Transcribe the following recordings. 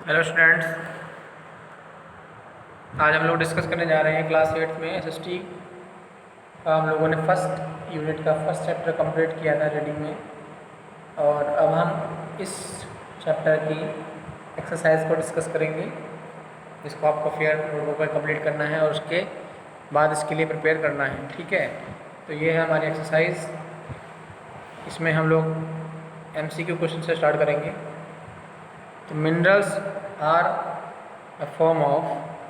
Hello students, आज हम लोग डिस्कस करने जा रहे हैं क्लास 8 में एसएसटी का। हम लोगों ने फर्स्ट यूनिट का फर्स्ट चैप्टर कंप्लीट किया था रीडिंग में, और अब हम इस चैप्टर की एक्सरसाइज को डिस्कस करेंगे, जिसको आपको फेयर नोटबुक पर कंप्लीट करना है और उसके बाद इसके लिए प्रिपेयर करना है। ठीक है, तो ये है हमारी एक्सरसाइज। इसमें हम लोग एमसीक्यू क्वेश्चन से स्टार्ट करेंगे। तो minerals are a form of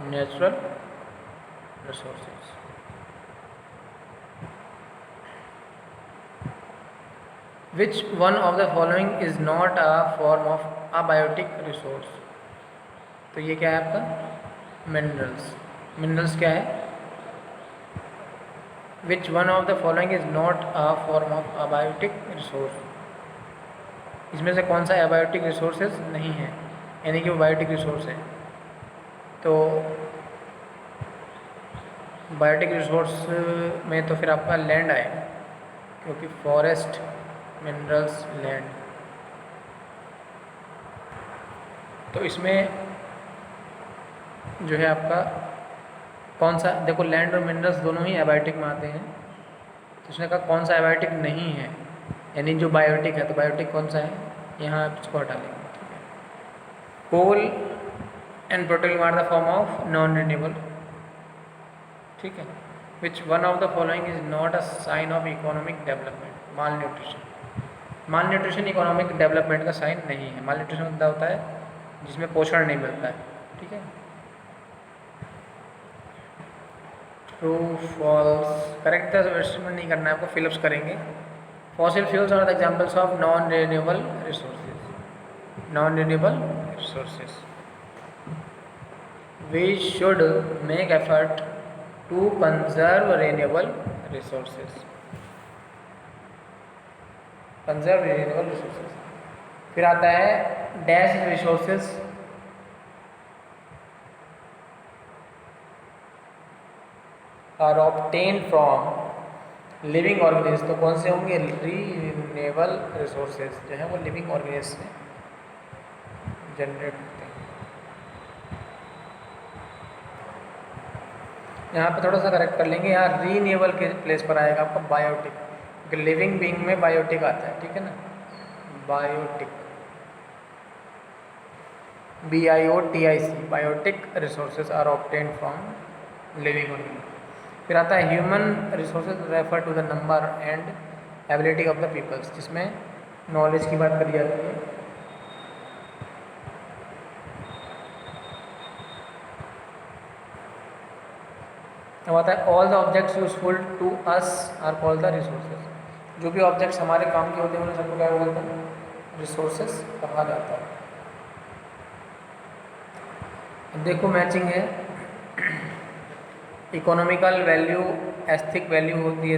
natural resources. Which one of the following is not a form of abiotic resource? तो ये क्या है आपका मिनरल्स। मिनरल्स क्या है? Which one of the following is not a form of abiotic resource? इसमें से कौन सा abiotic resources नहीं है, यानी कि वो बायोटिक रिसोर्स है। तो बायोटिक रिसोर्स में तो फिर आपका लैंड आएगा, क्योंकि फॉरेस्ट, मिनरल्स, लैंड। तो इसमें जो है आपका कौन सा, देखो लैंड और मिनरल्स दोनों ही एबायोटिक में आते हैं। तो उसने कहा कौन सा एबायोटिक नहीं है, यानी जो बायोटिक है। तो बायोटिक कौन सा है, यहाँ आप इसको हटा लेंगे। ठीक है, coal and petroleum are the form of non renewable. ठीक है, which one of the following is not a sign of economic development? Malnutrition. Malnutrition economic development का साइन नहीं है। माल न्यूट्रिशन मतलब होता है जिसमें पोषण नहीं मिलता है। ठीक है, ट्रू फॉल्स करेक्ट है, नहीं करना है आपको, फिलअप्स करेंगे। Fossil fuels are the examples of non renewable resources. Non renewable resources. We should make effort to conserve renewable resources. Conserve renewable resources. फिर आता है dash resources. Are obtain from living organism. तो कौन से होंगे? Renewable resources जो है वो लिविंग ऑर्गेनिज्म से जनरेट होते हैं। यहाँ पे थोड़ा सा करेक्ट कर लेंगे, यहाँ रीन्यूएबल के प्लेस पर आएगा आपका बायोटिक, क्योंकि लिविंग बीइंग में बायोटिक आता है। ठीक है ना, biotic, BIOTIC, biotic resources are obtain from living organism. फिर आता है human resources refer to the number and ability of the peoples, जिसमें नॉलेज की बात करी जाती है। अब आता है all the objects useful to us are called the resources. जो भी ऑब्जेक्ट्स हमारे काम के होते हैं उन्हें सबको क्या बोलते हैं? रिसोर्सेज कहा जाता है। अब देखो मैचिंग है। इकोनॉमिकल वैल्यू एस्थेटिक वैल्यू होती है,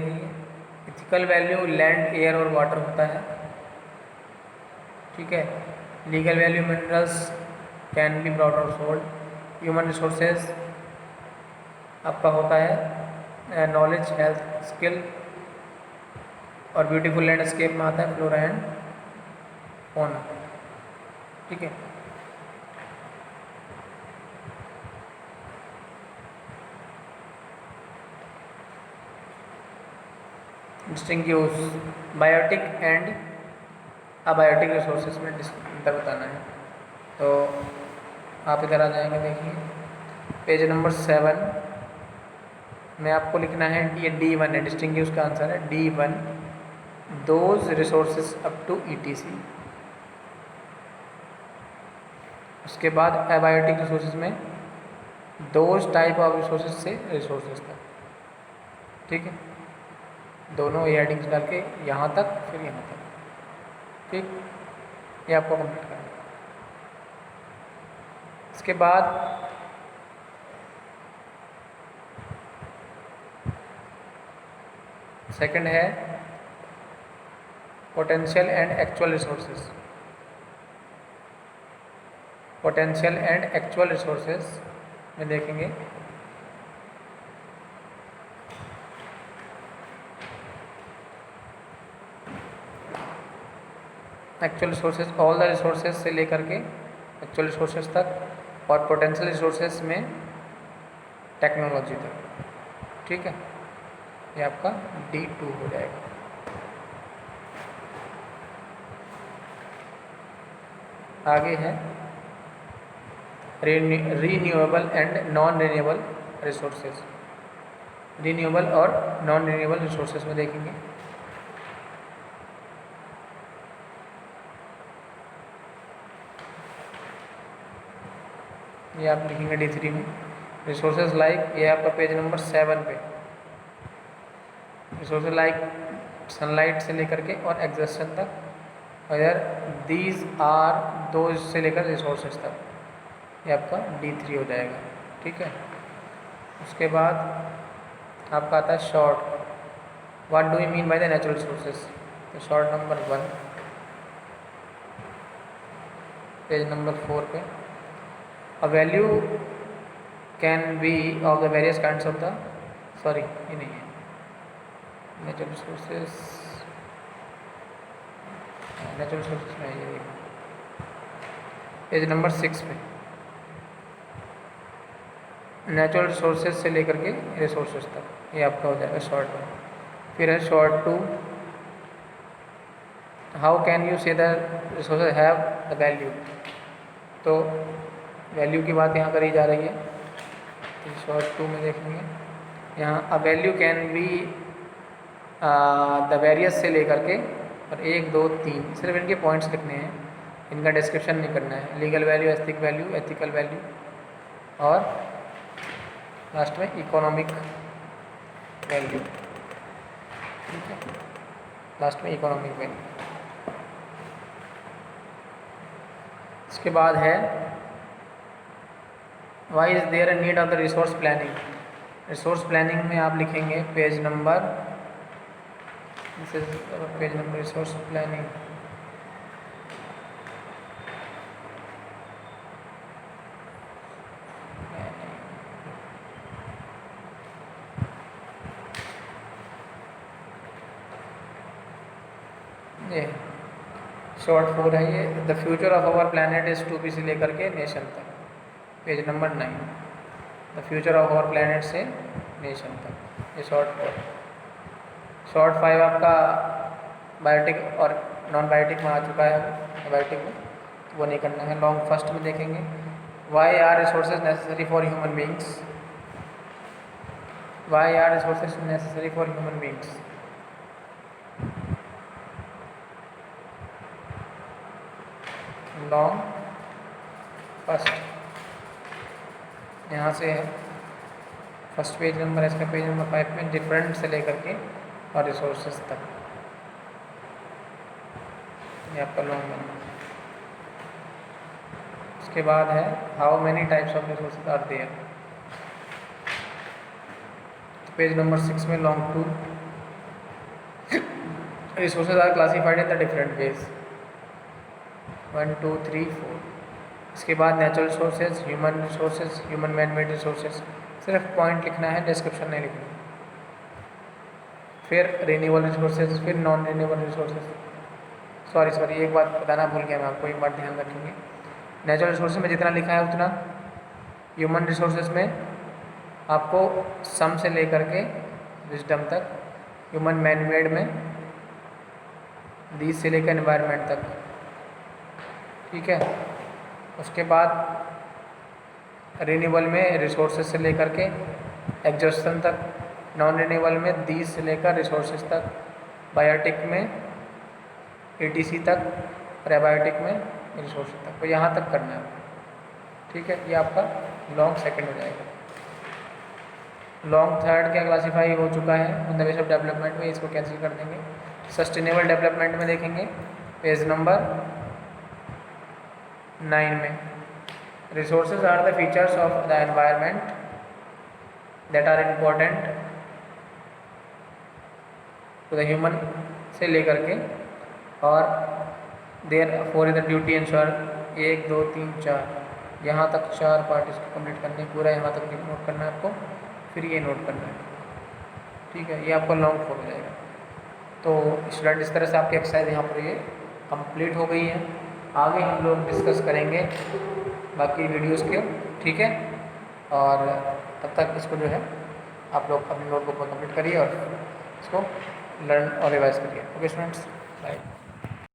इथिकल वैल्यू लैंड, एयर और वाटर होता है। ठीक है, legal value minerals can be bought और सोल्ड। ह्यूमन रिसोर्सेज आपका होता है नॉलेज, हेल्थ, स्किल, और ब्यूटीफुल लैंडस्केप में आता है फ्लोरा एंड फौना। ठीक है, distinguish biotic and abiotic resources में अंतर बताना है। तो आप इधर आ जाएंगे, देखिए पेज नंबर 7 में आपको लिखना है, ये D1 है, डिस्टिंग्विश का आंसर है D1, those resources up to ETC। उसके बाद एबायोटिक रिसोर्सेज में दोज टाइप ऑफ रिसोर्सेज से रिसोर्सेज तक। ठीक है, दोनों हेडिंग्स डाल के यहाँ तक, फिर यहाँ तक। ठीक, ये आपको कंप्लीट करना है। इसके बाद सेकंड है potential and actual resources. Potential and actual resources में देखेंगे actual resources all the resources से लेकर के एक्चुअल रिसोर्सेज तक और पोटेंशियल रिसोर्सेज में टेक्नोलॉजी तक। ठीक है, ये आपका D2 हो जाएगा। आगे है renewable and non renewable resources. Renewable और नॉन रीन्यूएबल रिसोर्सेज में देखेंगे। ये आप लिखेंगे D3 में रिसोर्सेज लाइक, ये आपका पेज नंबर 7 पे, रिसोर्सेज लाइक सनलाइट से लेकर के और एग्जॉस्शन तक, अगर दीज आर दोज से लेकर रिसोर्सेज तक, ये आपका D3 हो जाएगा। ठीक है, उसके बाद आपका आता है short. What do you mean by the natural resources? तो शॉर्ट नंबर 1 पेज नंबर 4 पे, a value can be of the various kinds of the, sorry ये नहीं है, नेचुरल रिसोर्सेज, नेचुरल रिसोर्सेज में ये पेज नंबर 6 पे, नेचुरल रिसोर्सेज से लेकर के रिसोर्सेज तक, ये आपका हो जाएगा शॉर्ट 1। फिर है शॉर्ट 2, हाउ कैन यू से the resources have the value? तो वैल्यू की बात यहाँ करी जा रही है। तो शॉर्ट 2 में देखेंगे यहाँ, a value can be the various से लेकर के और 1 2 3 सिर्फ इनके पॉइंट्स लिखने हैं, इनका डिस्क्रिप्शन नहीं करना है। Legal value, ethic value, ethical value और लास्ट में इकोनॉमिक वैल्यू। ठीक है, लास्ट में इकोनॉमिक वैल्यू। इसके बाद है why is there a need of the resource planning? Resource planning में आप लिखेंगे page number, this is page number resource planning, ये शॉर्ट 4 है ये, the future of our planet is to be से लेकर के नेशन तक, page number 9, the future of our planet से नेशन तक, ये शॉर्ट 4। शॉर्ट 5 आपका बायोटिक और नॉन बायोटिक में आ चुका है, बायोटिक में तो वो नहीं करना है। लॉन्ग फर्स्ट में देखेंगे, why are resources necessary for human beings? Why are resources necessary for human beings? Long first यहाँ से है, फर्स्ट पेज नंबर है इसका, पेज नंबर 5 में डिफरेंट से लेकर के और रिसोर्सेज तक, ये आपका लॉन्ग नंबर। उसके बाद है how many types of resources are there? Page number 6 में long 2, resources are classified in the different ways, 1 2 3 4। इसके बाद natural resources, human resources, human man made resources, सिर्फ पॉइंट लिखना है, डिस्क्रिप्शन नहीं लिखना। फिर रिन्यूएबल रिसोर्सेज, फिर नॉन रिन्यूएबल रिसोर्सेज, सॉरी एक बात बताना भूल गया मैं आपको, एक बात ध्यान रखेंगे। नेचुरल रिसोर्सेज में जितना लिखा है उतना, ह्यूमन रिसोर्सेज में आपको सम से लेकर के विजडम तक, ह्यूमन मैन मेड में दीज से लेकर एनवायरनमेंट तक। ठीक है, उसके बाद रिन्यूएबल में रिसोर्सेज से लेकर के एग्जॉस्शन तक, नॉन रिन्यूएबल में दीज से लेकर रिसोर्सेज तक, बायोटिक में ETC तक और एबायोटिक में रिसोर्सेज तक, तो यहाँ तक करना है। ठीक है, ये आपका लॉन्ग सेकंड हो जाएगा। लॉन्ग थर्ड क्या क्लासीफाई हो चुका है on the base of development में, इसको कैंसिल कर देंगे। सस्टेनेबल डेवलपमेंट में देखेंगे पेज नंबर 9 में, resources are the features of the environment that are important to the human से लेकर के और therefore the duty ensure 1 2 3 4, यहाँ तक 4 पार्ट इसको कंप्लीट करने, पूरा यहाँ तक नोट करना है आपको, फिर ये नोट करना है। ठीक है, ये आपका लॉन्ग 4 हो जाएगा। तो स्टूडेंट इस तरह से आपकी एक्सरसाइज यहाँ पर ये कंप्लीट हो गई है। आगे हम लोग डिस्कस करेंगे बाकी वीडियोस के, ठीक है। और तब तक इसको जो है आप लोग अपनी नोटबुक में कंप्लीट करिए और इसको लर्न और रिवाइज करिए। Okay students, bye.